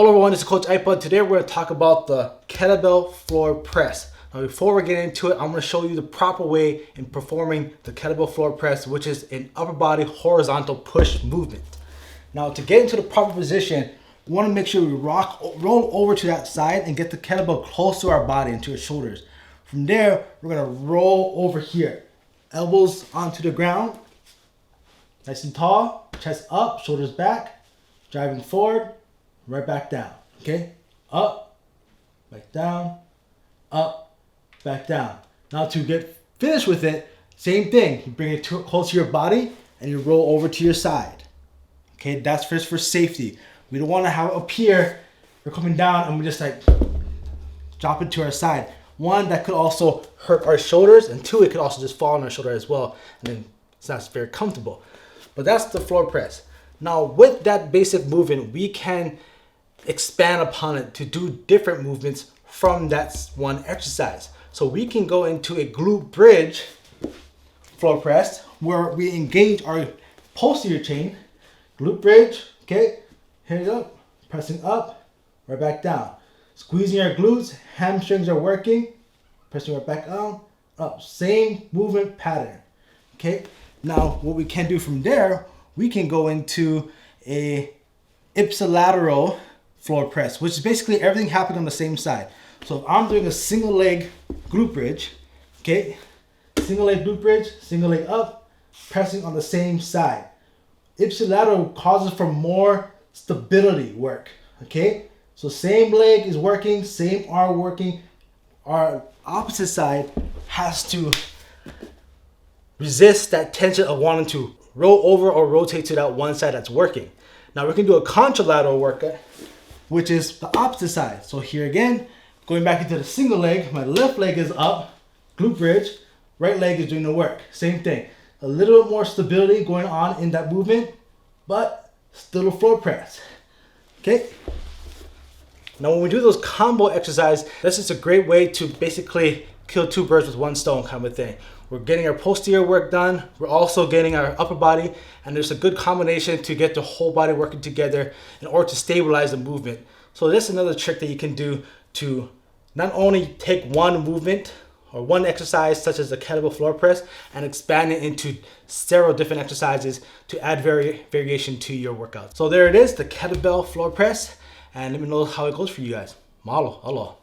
Hello everyone, this is Coach Aipa. Today we're going to talk about the kettlebell floor press. Now before we get into it, I'm going to show you the proper way in performing the kettlebell floor press, which is an upper body horizontal push movement. Now to get into the proper position, we want to make sure we roll over to that side and get the kettlebell close to our body and to our shoulders. From there, we're going to roll over here. Elbows onto the ground, nice and tall, chest up, shoulders back, driving forward, right back down, okay? Up, back down, up, back down. Now to get finished with it, same thing. You bring it close to your body and you roll over to your side. Okay, that's first for safety. We don't want to have it up here, we're coming down and we just like drop it to our side. One, that could also hurt our shoulders, and two, it could also just fall on our shoulder as well, and then it's not very comfortable. But that's the floor press. Now with that basic movement, we can expand upon it to do different movements from that one exercise. So we can go into a glute bridge floor press where we engage our posterior chain, glute bridge, okay, hands up, pressing up, right back down. Squeezing our glutes, hamstrings are working, pressing right back down, up, same movement pattern, okay? Now what we can do from there, we can go into a ipsilateral floor press, which is basically everything happening on the same side. So if I'm doing a single leg glute bridge, okay, single leg glute bridge, single leg up, pressing on the same side. Ipsilateral causes for more stability work, okay? So same leg is working, same arm working. Our opposite side has to resist that tension of wanting to roll over or rotate to that one side that's working. Now we can do a contralateral workout, which is the opposite side. So here again, going back into the single leg, my left leg is up, glute bridge, right leg is doing the work. Same thing. A little bit more stability going on in that movement, but still a floor press. Okay? Now when we do those combo exercises, this is a great way to basically kill two birds with one stone kind of thing. We're getting our posterior work done, we're also getting our upper body, and there's a good combination to get the whole body working together in order to stabilize the movement. So this is another trick that you can do to not only take one movement or one exercise such as the kettlebell floor press and expand it into several different exercises to add variation to your workout. So there it is, the kettlebell floor press, and let me know how it goes for you guys. Mahalo, aloha.